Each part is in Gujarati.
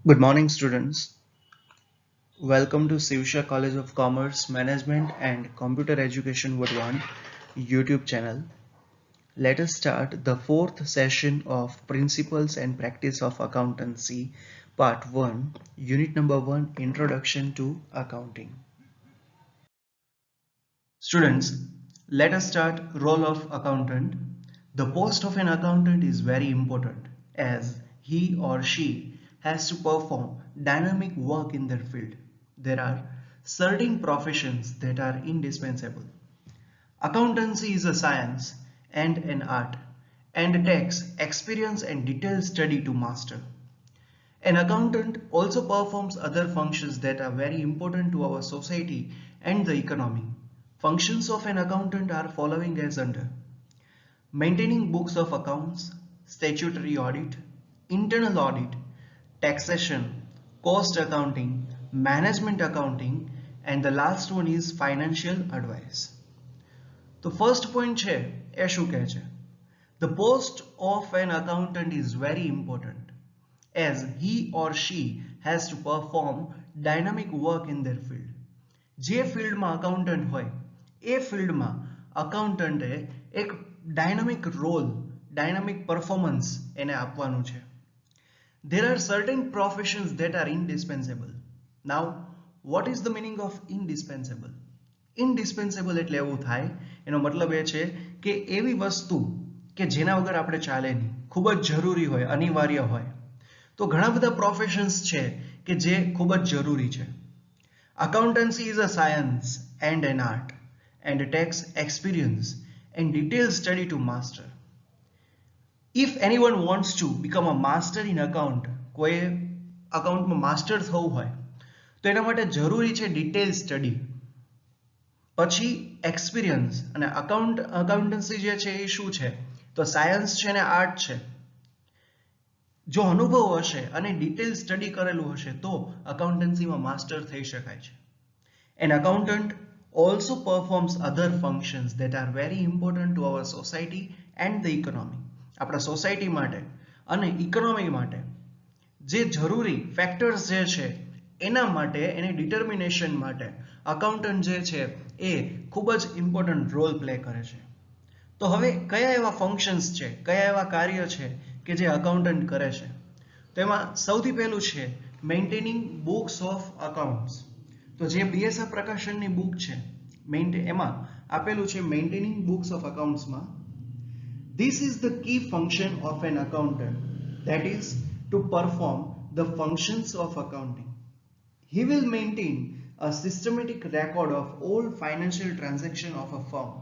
Good morning, students. Welcome to Sivsha College of Commerce, Management and Computer Education Vadwan YouTube channel. Let us start the fourth session of Principles and Practice of Accountancy, Part 1, Unit number 1, Introduction to Accounting. Students, let us start role of accountant. The post of an accountant is very important as he or she has to perform dynamic work in their field. There are certain professions that are indispensable. Accountancy is a science and an art and takes experience and detailed study to master. An accountant also performs other functions that are very important to our society and the economy. Functions of an accountant are following as under: maintaining books of accounts, statutory audit, internal audit, taxation, cost accounting, management accounting, and the last one is financial advice. The first point છે એ શું કહે છે? The post of an accountant is very important as he or she has to perform dynamic work in their field. જે ફિલ્ડમાં અકાઉન્ટન્ટ હોય એ ફિલ્ડમાં અકાઉન્ટન્ટે એક ડાયનામિક રોલ, ડાયનામિક પરફોર્મન્સ એને આપવાનું છે. There are certain professions that are indispensable. Now, what is the meaning of indispensable? Indispensable એટલે એવું થાય, એનો મતલબ એ છે કે એવી વસ્તુ કે જેના વગર આપણે ચાલે નહીં, ખૂબ જ જરૂરી હોય, અનિવાર્ય હોય. તો ઘણા બધા પ્રોફેશન્સ છે કે જે ખૂબ જ જરૂરી છે. Accountancy is a science and an art and takes experience and detailed study to master. If anyone wants to become a master in account, કોઈ અકાઉન્ટમાં માસ્ટર થવું હોય તો એના માટે જરૂરી છે ડિટેલ સ્ટડી, પછી એક્સપિરિયન્સ. અને અકાઉન્ટન્સી જે છે એ શું છે? તો સાયન્સ છે ને આર્ટ છે. જો અનુભવ હશે અને ડિટેલ સ્ટડી કરેલું હશે તો અકાઉન્ટન્સીમાં માસ્ટર થઈ શકાય છે. An accountant also performs other functions that are very important to our society and the economy. આપણા સોસાયટી માટે અને ઇકોનોમી માટે જે જરૂરી ફેક્ટર્સ જે છે એના માટે, એને ડિટર્મિનેશન માટે અકાઉન્ટન્ટ જે છે એ ખૂબ જ ઇમ્પોર્ટન્ટ રોલ પ્લે કરે છે. તો હવે કયા એવા ફંક્શન્સ છે, કયા એવા કાર્ય છે કે જે અકાઉન્ટન્ટ કરે છે? તો એમાં સૌથી પહેલું છે મેન્ટેનિંગ બુક્સ ઓફ અકાઉન્ટ્સ. તો જે બીએસઆર પ્રકાશનની બુક છે એમાં આપેલું છે મેન્ટેનિંગ બુક્સ ઓફ અકાઉન્ટ્સમાં. This is the key function of an accountant, that is to perform the functions of accounting. He will maintain a systematic record of all financial transactions of a firm.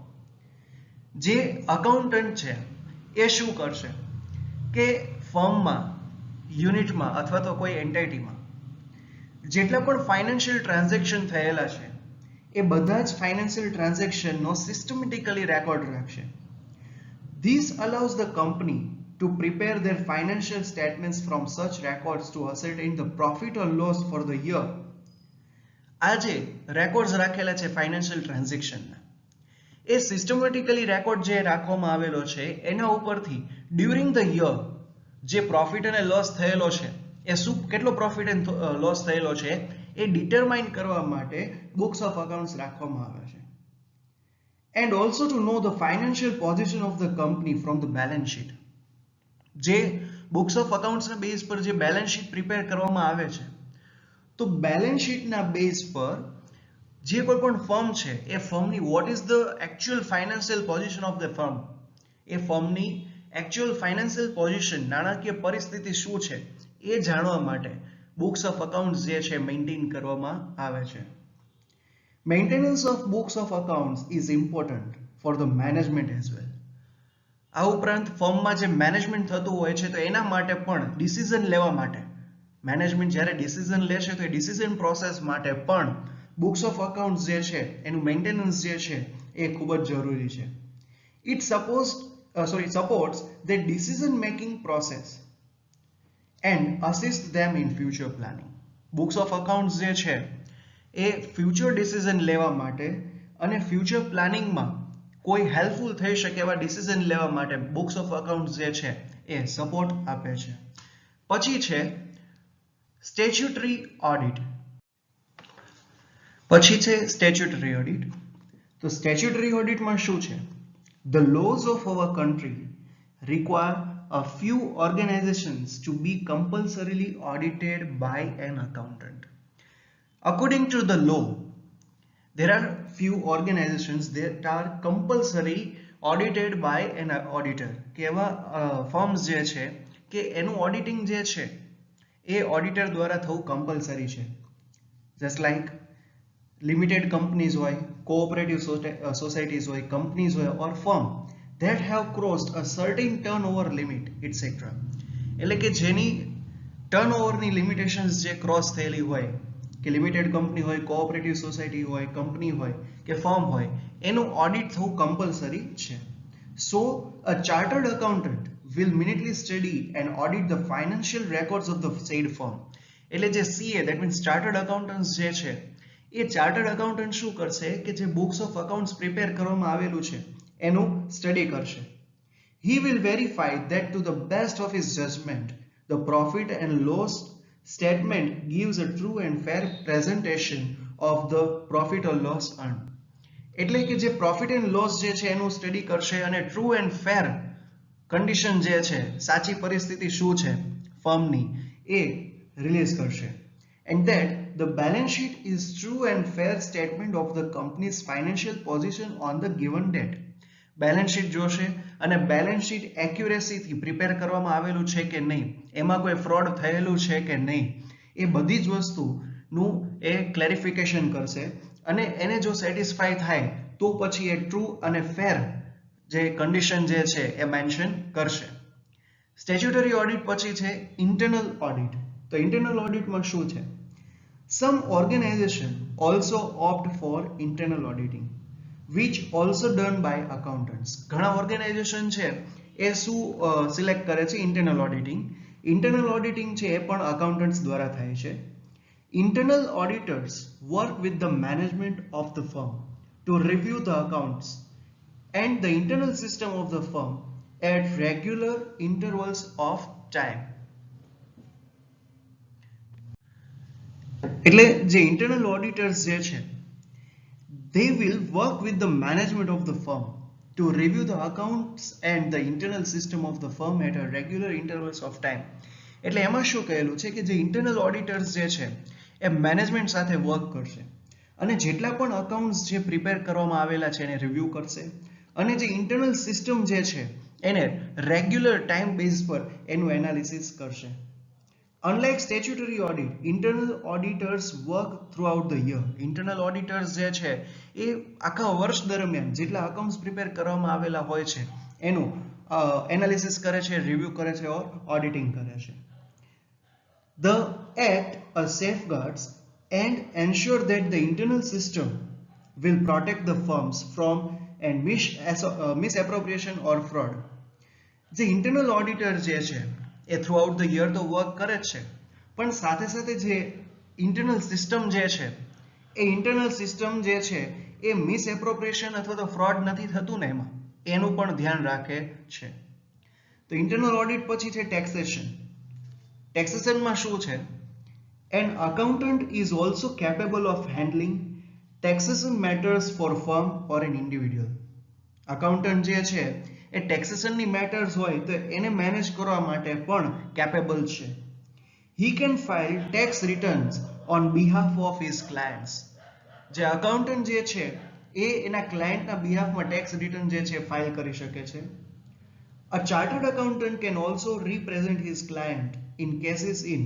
જે અકાઉન્ટન્ટ છે એ શું કરશે કે ફર્મમાં, યુનિટમાં અથવા તો કોઈ એન્ટિટીમાં જેટલા પણ ફાઇનાન્શિયલ ટ્રાન્ઝેક્શન થયેલા છે એ બધા જ ફાઇનાન્શિયલ ટ્રાન્ઝેક્શનનો સિસ્ટમેટિકલી રેકોર્ડ રાખશે. This allows the company to prepare their financial statements from such records to ascertain the profit or loss for the year. આ જે રેકોર્ડ્સ રાખેલા છે ફાઇનાન્શિયલ ટ્રાન્ઝેક્શનના, એ સિસ્ટમેટિકલી રેકોર્ડ જે રાખવામાં આવેલો છે એના ઉપરથી ડ્યુરિંગ ધ યર જે પ્રોફિટ અને લોસ થયેલો છે એ શું, કેટલો પ્રોફિટ એન્ડ લોસ થયેલો છે એ ડિટરમાઇન કરવા માટે બુક્સ ઓફ અકાઉન્ટ્સ રાખવામાં આવે છે. And also to know the financial position of the company from the balance sheet. જે બુક્સ ઓફ અકાઉન્ટ્સના બેઝ પર જે બેલેન્સ શીટ પ્રિપેર કરવામાં આવે છે, તો બેલેન્સ શીટના બેઝ પર જે કોઈ પણ ફર્મ છે એ ફર્મની what is the actual financial position of the firm, એ ફર્મની એકચ્યુઅલ ફાઇનાન્શિયલ પોઝિશન, નાણાકીય પરિસ્થિતિ શું છે એ જાણવા માટે બુક્સ ઓફ અકાઉન્ટ્સ જે છે મેન્ટેન કરવામાં આવે છે. Maintenance of books of accounts is important for the management as well. આ ઉપરાંત ફર્મમાં જે મેનેજમેન્ટ થતું હોય છે તો એના માટે પણ ડિસિઝન લેવા માટે, મેનેજમેન્ટ જ્યારે ડિસિઝન લે છે તો એ ડિસિઝન પ્રોસેસ માટે પણ બુક્સ ઓફ અકાઉન્ટ્સ જે છે એનું મેન્ટેનન્સ જે છે એ ખૂબ જ જરૂરી છે. It supports the decision making process and assist them in future planning. Books of accounts જે છે એ ફ્યુચર ડિસિઝન લેવા માટે અને ફ્યુચર પ્લાનિંગમાં કોઈ હેલ્પફુલ થઈ શકે એવા ડિસિઝન લેવા માટે બુક્સ ઓફ અકાઉન્ટ્સ જે છે એ સપોર્ટ આપે છે. પછી છે સ્ટેચ્યુટરી ઓડિટ. પછી છે સ્ટેચ્યુટરી ઓડિટ. તો સ્ટેચ્યુટરી ઓડિટમાં શું છે? The laws of our country require a few organizations to be compulsorily audited by an accountant. According to the law, there are few organizations that are compulsory audited by an auditor. કે એવા ફર્મ્સ જે છે કે એનું ઓડિટિંગ જે છે એ ઓડિટર દ્વારા થવું કમ્પલસરી છે. જસ્ટ લાઈક limited companies હોય, cooperative societies હોય, companies હોય, or firm that have crossed a certain turnover limit, etc. એટલે કે જેની ટર્નઓવરની લિમિટેશન્સ જે ક્રોસ થયેલી હોય, કે લિમિટેડ કંપની હોય, કોઓપરેટિવ સોસાયટી હોય, કંપની હોય કે ફર્મ હોય, એનું ઓડિટ થવું કમ્પલસરી છે. So a chartered accountant will minutely study and audit the financial records of the said firm. એટલે જે CA, that means chartered accountants જે છે, એ ચાર્ટર્ડ એકાઉન્ટન્ટ શું કરશે કે જે બુક્સ ઓફ અકાઉન્ટ્સ પ્રિપેર કરવામાં આવેલું છે એનું સ્ટડી કરશે. He will verify that to the best of his judgment the profit and loss statement gives a true and fair presentation of the profit or loss earned. એટલે કે જે પ્રોફિટ એન્ડ લોસ જે છે એનું સ્ટડી કરશે અને ટ્રુ એન્ડ ફેર કન્ડિશન જે છે, સાચી પરિસ્થિતિ શું છે ફર્મની, એ રિલીઝ કરશે. And that the balance sheet is true and fair statement of the company's financial position on the given date. Balance sheet જોશે અને બેલેન્સ શીટ એક્યુરેસીથી પ્રિપેર કરવામાં આવેલું છે કે નહીં, એમાં કોઈ ફ્રોડ થયેલું છે કે નહીં, એ બધી જ વસ્તુનું એ ક્લેરિફિકેશન કરશે અને એને જો સેટિસ્ફાઈ થાય તો પછી એ ટ્રુ અને ફેર જે કન્ડિશન જે છે એ મેન્શન કરશે. સ્ટેચ્યુટરી ઓડિટ પછી છે ઇન્ટરનલ ઓડિટ. તો ઇન્ટરનલ ઓડિટમાં શું છે? Some organization also opt for internal auditing, which also done by accountants. ઘણા ઓર્ગેનાઇઝેશન છે એ શું સિલેક્ટ કરે છે? Internal auditing. ઇન્ટરનલ ઓડિટિંગ છે એ પણ અકાઉન્ટન્ટ્સ દ્વારા થાય છે. Internal auditors work with the management of the firm to review the accounts and the internal system of the firm at regular intervals of time. એટલે જે ઇન્ટરનલ ઓડિટર્સ જે છે they will work with the management of the firm to review the accounts and the internal system of the firm at a regular intervals of time. એટલે એમાં શું કહેલું છે કે જે ઇન્ટરનલ ઓડિટર્સ જે છે એ મેનેજમેન્ટ સાથે વર્ક કરશે અને જેટલા પણ અકાઉન્ટ્સ જે પ્રિપેર કરવામાં આવેલા છે એને રિવ્યૂ કરશે અને જે ઇન્ટરનલ સિસ્ટમ જે છે એને રેગ્યુલર ટાઈમ બેઝ પર એનું એનાલિસિસ કરશે. Unlike statutory audit, internal auditors work throughout the year. Internal auditors જે છે એ આખા વર્ષ દરમિયાન જેટલા અકાઉન્ટ્સ પ્રિપેર કરવામાં આવેલા હોય છે એનું એનાલિસિસ કરે છે, રિવ્યૂ કરે છે ઓર ઓડિટિંગ કરે છે. The act safeguards and ensure that the internal system will protect the firms from and misappropriation or fraud. જે ઇન્ટરનલ ઓડિટર જે છે એ થ્રુઆઉટ ધ યર તો વર્ક કરે જ છે, પણ સાથે સાથે જે ઇન્ટરનલ સિસ્ટમ જે છે એ ઇન્ટરનલ સિસ્ટમ જે છે એ મિસએપ્રોપ્રિએશન અથવા તો ફ્રોડ નથી થતું ને એમાં, એનું પણ ધ્યાન રાખે છે. તો ઇન્ટરનલ ઓડિટ પછી છે ટેક્સેશન. ટેક્સેશનમાં શું છે? An accountant is also capable of handling taxation matters for firm or an individual. Accountant જે છે એ ટેક્સેશનની મેટર્સ હોય તો એને મેનેજ કરવા માટે પણ કેપેબલ છે. He can file tax returns on behalf of his clients. જે અકાઉન્ટન્ટ જે છે એ એના ક્લાયન્ટના બિહાફમાં ટેક્સ રિટર્ન જે છે ફાઇલ કરી શકે છે. A chartered accountant can also represent his client in cases in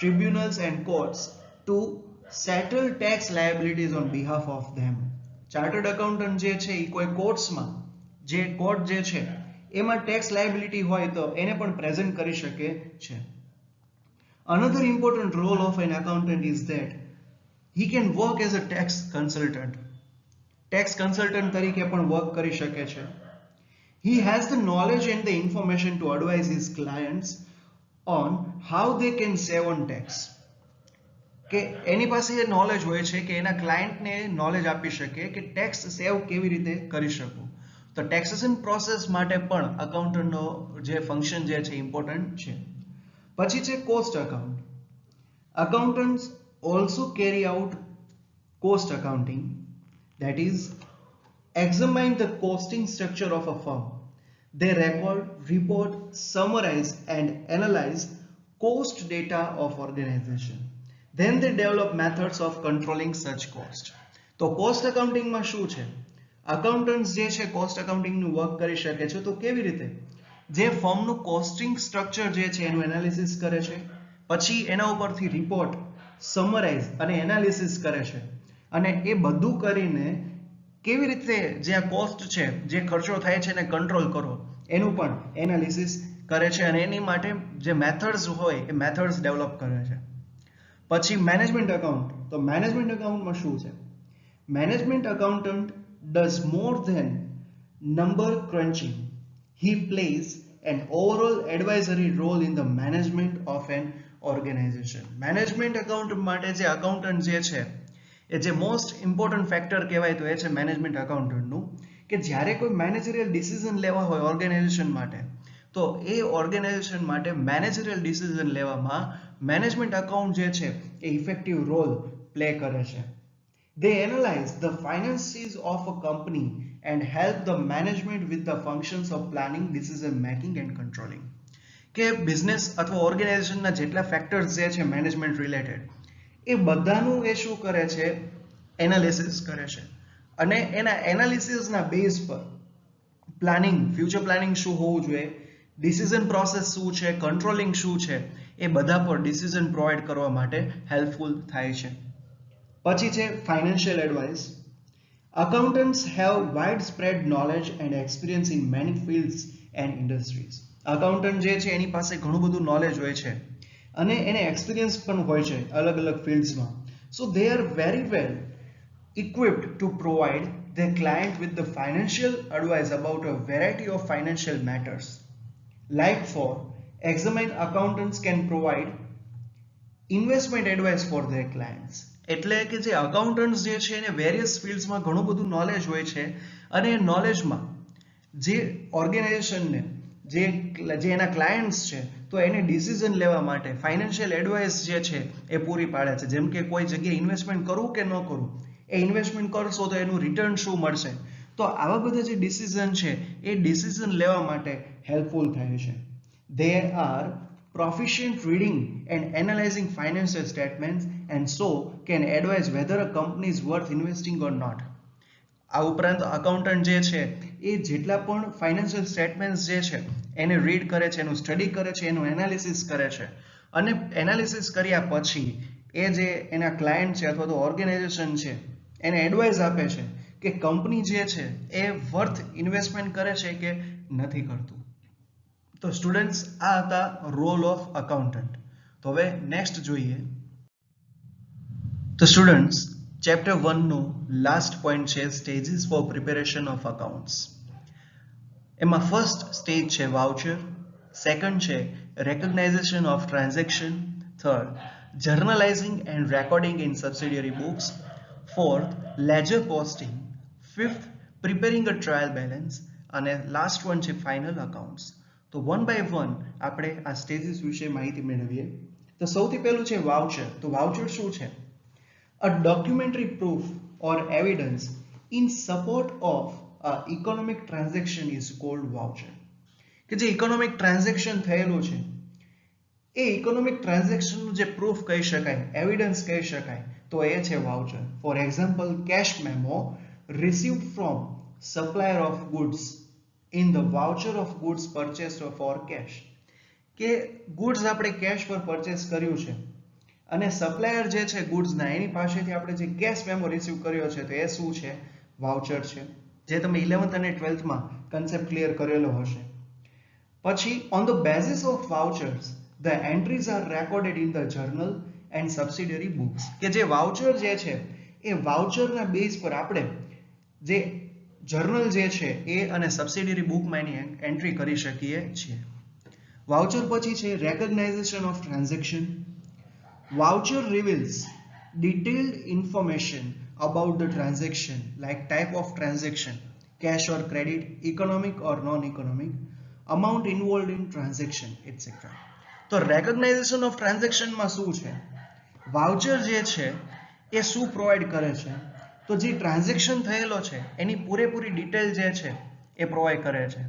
tribunals and courts to settle tax liabilities on behalf of them. Chartered accountant જે છે એ કોઈ કોર્ટ્સમાં જે કોર્ટ જે છે એમાં ટેક્સ લાયબિલિટી હોય તો એને પણ પ્રેઝન્ટ કરી શકે છે. Another important role of an accountant is that he can work as a tax consultant. Tax consultant તરીકે પણ વર્ક કરી શકે છે. He has the knowledge and the information to advise his clients on how they can save on tax. કે એની પાસે એ નોલેજ હોય છે કે એના ક્લાયન્ટને નોલેજ આપી શકે કે ટેક્સ સેવ કેવી રીતે કરી શકું. તો ટેક્સેશન પ્રોસેસ માટે પણ અકાઉન્ટન્ટનો જે ફંક્શન જે છે ઇમ્પોર્ટન્ટ છે. પછી છે cost account. Accountants also carry out cost accounting, that is, examine the costing structure of a firm. They record, report, summarize, and analyze cost data of organization. Then they develop methods of controlling such cost. તો કોસ્ટ અકાઉન્ટિંગમાં શું છે? અકાઉન્ટન્ટ્સ જે છે કોસ્ટ અકાઉન્ટિંગનું વર્ક કરી શકે છે તો કેવી રીતે? જે ફર્મનું કોસ્ટિંગ સ્ટ્રક્ચર જે છે એનું એનાલિસિસ કરે છે, પછી એના ઉપરથી રિપોર્ટ, સમરાઇઝ અને એનાલિસિસ કરે છે, અને એ બધું કરીને કેવી રીતે જે આ કોસ્ટ છે, જે ખર્ચો થાય છે એને કંટ્રોલ કરો એનું પણ એનાલિસિસ કરે છે, અને એની માટે જે મેથડ્સ હોય એ મેથડ્સ ડેવલપ કરે છે. પછી મેનેજમેન્ટ અકાઉન્ટ. તો મેનેજમેન્ટ અકાઉન્ટમાં શું છે? Management accountant does more than number crunching. He plays an overall advisory role in the management of an organization. Management account માટે જે અકાઉન્ટન્ટ જે છે એ જે મોસ્ટ ઇમ્પોર્ટન્ટ ફેક્ટર કહેવાય તો એ છે મેનેજમેન્ટ અકાઉન્ટન્ટનું, કે જ્યારે કોઈ મેનેજરિયલ ડિસિઝન લેવા હોય ઓર્ગેનાઇઝેશન માટે, તો એ ઓર્ગેનાઇઝેશન માટે મેનેજરિયલ ડિસિઝન લેવામાં મેનેજમેન્ટ અકાઉન્ટ જે છે એ ઇફેક્ટિવ રોલ પ્લે કરે છે. They analyze the finances of a company and help the management with the functions of planning, decision making and controlling. કે બિઝનેસ અથવા ઓર્ગેનાઇઝેશનના જેટલા ફેક્ટર્સ જે છે મેનેજમેન્ટ રિલેટેડ, એ બધાનું એ શું કરે છે? એનાલિસિસ કરે છે, અને એના એનાલિસિસના બેઝ પર પ્લાનિંગ, ફ્યુચર પ્લાનિંગ શું હોવું જોઈએ, ડિસિઝન પ્રોસેસ શું છે, કંટ્રોલિંગ શું છે, એ બધા પર ડિસિઝન પ્રોવાઈડ કરવા માટે હેલ્પફુલ થાય છે. પછી છે financial advice. Accountants have widespread knowledge and experience in many fields and industries. Accountant જે છે એની પાસે ઘણું બધું નોલેજ હોય છે અને એને એક્સપિરિયન્સ પણ હોય છે અલગ અલગ ફિલ્ડ્સમાં. સો they are very well equipped to provide their client with the financial advice about a variety of financial matters. Like for examine, accountants can provide investment advice for their clients. એટલે કે જે અકાઉન્ટન્ટ્સ જે છે એને વેરિયસ ફિલ્ડ્સમાં ઘણું બધું નોલેજ હોય છે, અને એ નોલેજમાં જે ઓર્ગેનાઇઝેશનને જે એના ક્લાયન્ટ્સ છે તો એને ડિસિઝન લેવા માટે ફાઇનાન્શિયલ એડવાઇસ જે છે એ પૂરી પાડે છે. જેમ કે કોઈ જગ્યાએ ઇન્વેસ્ટમેન્ટ કરવું કે ન કરવું, એ ઇન્વેસ્ટમેન્ટ કરશો તો એનું રિટર્ન શું મળશે, તો આવા બધા જે ડિસિઝન છે એ ડિસિઝન લેવા માટે હેલ્પફુલ થાય છે. They are proficient reading and analyzing financial statements and so can advise whether a company is worth investing or not. આ ઉપરાંત અકાઉન્ટન્ટ જે છે એ જેટલા પણ ફાઇનાન્શિયલ સ્ટેટમેન્ટ્સ જે છે એને રીડ કરે છે, એનું સ્ટડી કરે છે, એનું એનાલિસિસ કરે છે, અને એનાલિસિસ કર્યા પછી એ જે એના ક્લાયન્ટ છે અથવા તો ઓર્ગેનાઇઝેશન છે એને એડવાઇસ આપે છે કે કંપની જે છે એ વર્થ ઇન્વેસ્ટમેન્ટ કરે છે કે નથી કરતું. તો સ્ટુડન્ટ્સ આ હતા રોલ ઓફ અકાઉન્ટન્ટ. તો હવે નેક્સ્ટ જોઈએ. તો સ્ટુડન્ટ્સ ચેપ્ટર 1 નો લાસ્ટ પોઈન્ટ છે stages for preparation of accounts. એમાં ફર્સ્ટ સ્ટેજ છે વાઉચર, સેકન્ડ છે recognisation of transaction, third journalising and recording in subsidiary books, fourth ledger posting, fifth preparing a trial balance, અને લાસ્ટ વન છે ફાઇનલ અકાઉન્ટ્સ. તો વન બાય વન આપણે આ સ્ટેજીસ વિશે માહિતી મેળવીએ. તો સૌથી પહેલું છે વાઉચર. તો વાઉચર શું છે? A documentary proof or evidence in support of a economic transaction is called voucher. કે જે ઇકોનોમિક ટ્રાન્ઝેક્શન થયેલું છે એ ઇકોનોમિક ટ્રાન્ઝેક્શનનું જે પ્રૂફ કહી શકાય, એવિડન્સ કહી શકાય, તો એ છે voucher. For example, cash memo received from supplier of goods in the voucher of goods purchased for cash. કે ગુડ્સ આપણે કેશ પર પરચેસ કર્યું છે અને સપ્લાયર જે છે ગુડ્સના એની પાસેથી આપણે જે કેશ મેમો રિસીવ કર્યો છે તો એ શું છે? વાઉચર છે, જે તમે 11th અને 12th માં કન્સેપ્ટ ક્લિયર કરેલો હશે. પછી on the basis of vouchers the entries are recorded in the journal and subsidiary books. કે જે વાઉચર જે છે એ વાઉચરના બેઝ પર આપણે જે જર્નલ જે છે એ અને સબસિડિયરી બુકમાં એની એન્ટ્રી કરી શકીએ છીએ. વાઉચર પછી છે recognisation of transaction. Voucher reveals detailed information about the transaction, like type of transaction, cash or credit, economic or non-economic, amount involved in transaction, etc. તો recognition of transaction માં શું છે? વાઉચર જે છે એ શું પ્રોવાઈડ કરે છે? તો જે ટ્રાન્ઝેક્શન થયેલો છે એની પૂરેપૂરી ડિટેલ જે છે એ પ્રોવાઈડ કરે છે.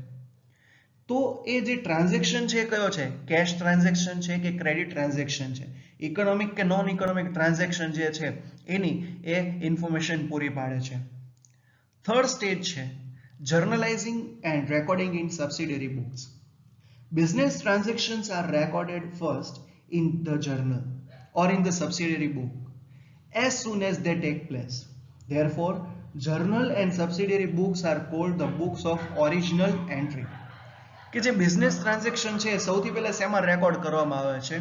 તો એ જે ટ્રાન્ઝેક્શન છે એ કયો છે? કેશ ટ્રાન્ઝેક્શન છે કે ક્રેડિટ ટ્રાન્ઝેક્શન છે? ઇકોનોમિક કે નોન ઇકોનોમિક ટ્રાન્ઝેક્શન જે છે એની એ ઇન્ફોર્મેશન પૂરી પાડે છે. થર્ડ સ્ટેજ છે journalizing and recording in subsidiary books. Business transactions are recorded first in the journal or in the subsidiary book as soon as they take place. Therefore, journal and subsidiary books are called the books of original entry. કે જે બિઝનેસ ટ્રાન્ઝેક્શન છે સૌથી પહેલા શેમાં રેકોર્ડ કરવામાં આવે છે?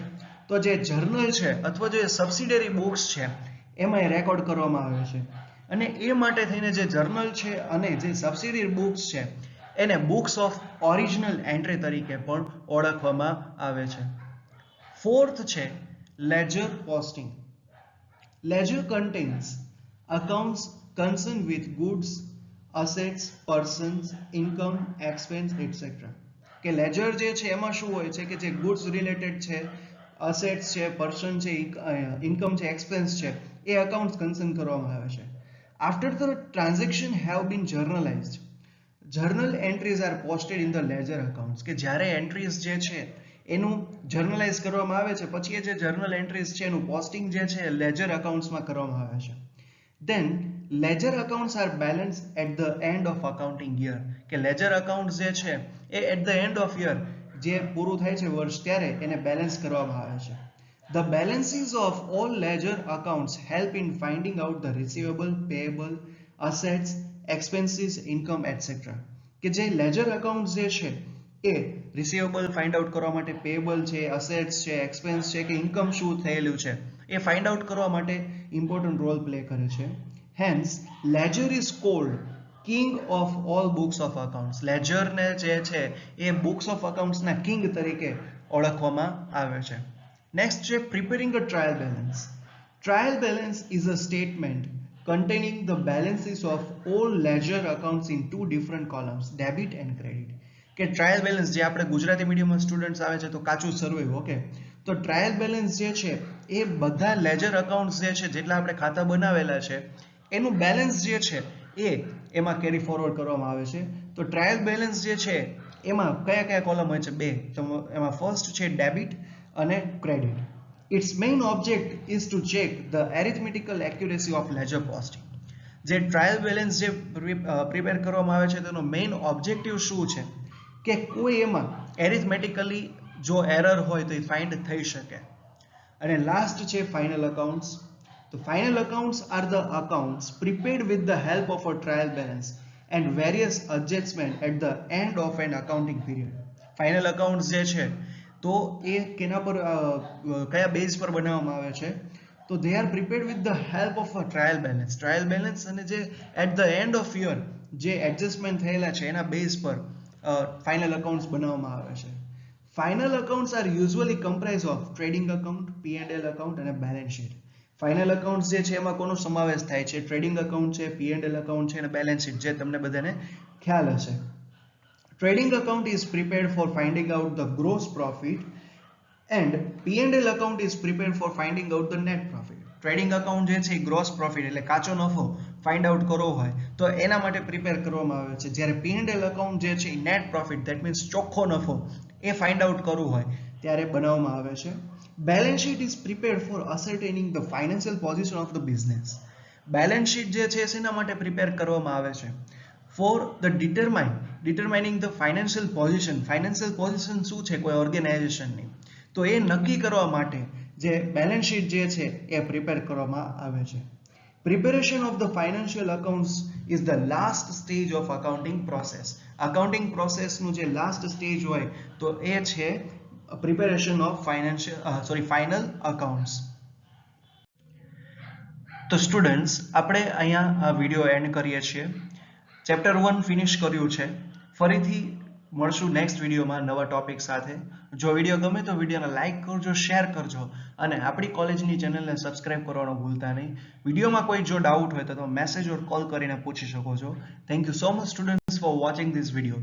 તો જે જર્નલ છે અથવા જે સબસિડરી બુક્સ છે એમાં એ રેકોર્ડ કરવામાં આવે છે. અને એ માટે થઈને જે જર્નલ છે અને જે સબસિડરી બુક્સ છે એને બુક્સ ઓફ ઓરિજિનલ એન્ટ્રી તરીકે પણ ઓળખવામાં આવે છે. ફોર્થ છે ledger posting. Ledger contains accounts concerned with goods, assets, persons, income, expense, etc. કે લેજર જે છે એમાં શું હોય છે કે જે ગુડ્સ રિલેટેડ છે, અસેટ્સ છે, પર્સન છે, ઇન્કમ છે, એક્સપેન્સ છે એ અકાઉન્ટ્સ કન્સર્ન કરવામાં આવે છે. After the transaction have been journalized, journal entries are posted in the ledger accounts. કે જ્યારે એન્ટ્રીઝ જે છે એનું જર્નલાઇઝ કરવામાં આવે છે પછી એ જે જર્નલ એન્ટ્રીઝ છે એનું પોસ્ટિંગ જે છે લેજર અકાઉન્ટ્સમાં કરવામાં આવે છે. Then ledger accounts are balanced at the end of accounting year. કે ledger accounts જે છે એ at the end of year જે પૂરું થાય છે વર્ષ ત્યારે એને બેલેન્સ કરવામાં આવે છે. The balances of all ledger accounts help in finding out the receivable, payable, assets, expenses, income, etc. કે જે ledger accounts જે છે એ રિસીવેબલ ફાઇન્ડ આઉટ કરવા માટે, પેએબલ છે, અસેટ્સ છે, એક્સપેન્સ છે કે ઇન્કમ શું થયેલું છે એ ફાઇન્ડ આઉટ કરવા માટે ઇમ્પોર્ટન્ટ રોલ પ્લે કરે છે. Hence, ledger is called king of all books of accounts. Ledger ને જે છે એ books of accounts ના કિંગ તરીકે ઓળખવામાં આવે છે. નેક્સ્ટ છે preparing a trial balance. Trial balance is a statement containing the balances of all ledger accounts in two different columns, debit and credit. કે ટ્રાયલ બેલેન્સ જે આપણે ગુજરાતી મીડિયમમાં સ્ટુડન્ટ્સ આવે છે તો કાચું સર્વે ઓકે, તો ટ્રાયલ બેલેન્સ જે છે એ બધા લેજર અકાઉન્ટ્સ જે છે જેટલા આપણે ખાતા બનાવેલા છે એનું બેલેન્સ જે છે એ એમાં કેરી ફોરવર્ડ કરવામાં આવે છે. તો ટ્રાયલ બેલેન્સ જે છે એમાં કયા કયા કોલમ હોય છે? બે. તો એમાં ફર્સ્ટ છે ડેબિટ અને credit. It's main object is to check the arithmetical accuracy of ledger posting. જે ટ્રાયલ બેલેન્સ જે પ્રિપેર કરવામાં આવે છે તેનો મેઇન ઓબ્જેક્ટિવ શું છે કે કોઈ એમાં એરિથમેટિકલી જો એરર હોય તો એ ફાઇન્ડ થઈ શકે. અને લાસ્ટ છે ફાઇનલ અકાઉન્ટ્સ. તો final accounts are the accounts prepared with the help of a trial balance and various adjustment at the end of an accounting period. Final accounts જે છે તો એ કેના પર કયા બેઝ પર બનાવવામાં આવે છે? તો they are prepared with the help of a trial balance. Trial balance અને જે at the end of year જે એડજસ્ટમેન્ટ થયેલા છે એના બેઝ પર ફાઇનલ અકાઉન્ટ્સ બનાવવામાં આવે છે. Final accounts are usually comprise of trading account, P&L account અને બેલેન્સ શીટ. ફાઇનલ અકાઉન્ટ્સ જે છે એમાં કોનો સમાવેશ થાય છે? ટ્રેડિંગ અકાઉન્ટ છે, P&L અકાઉન્ટ છે અને બેલેન્સ શીટ, જે તમને બધાને ખ્યાલ હશે. Trading account is prepared for finding out the gross profit and P&L account is prepared for finding out the net profit. Trading account જે છે ગ્રોસ પ્રોફિટ એટલે કાચો નફો ફાઇન્ડ આઉટ કરવો હોય તો એના માટે પ્રિપેર કરવામાં આવે છે. જ્યારે P&L અકાઉન્ટ જે છે નેટ પ્રોફિટ ધેટ મીન્સ ચોખ્ખો નફો એ ફાઇન્ડ આઉટ કરવું હોય ત્યારે બનાવવામાં આવે છે. Balance sheet is prepared for ascertaining the financial position of the business. Balance sheet જે છે એના માટે પ્રિપેર કરવામાં આવે છે for the determining the financial position. Financial position શું છે કોઈ ઓર્ગેનાઇઝેશનની, તો એ નક્કી કરવા માટે જે બેલેન્સ શીટ જે છે એ પ્રિપેર કરવામાં આવે છે. Preparation of the financial accounts is the last stage of accounting process. Accounting process નું જે last stage હોય તો એ છે preparation of final accounts. તો સ્ટુડન્ટ્સ આપણે અહીંયા આ વિડિયો એન્ડ કરીએ છીએ. ચેપ્ટર 1 ફિનિશ કર્યું છે. ફરીથી મળશું નેક્સ્ટ વિડીયોમાં નવા ટોપિક સાથે. જો વિડીયો ગમે તો વિડીયોને લાઇક કરજો, શેર કરજો અને આપણી કોલેજની ચેનલને સબસ્ક્રાઇબ કરવાનું ભૂલતા નહીં. વિડીયોમાં કોઈ જો ડાઉટ હોય તો તમે મેસેજ ઓર કોલ કરીને પૂછી શકો છો. Thank you so much students for watching this video.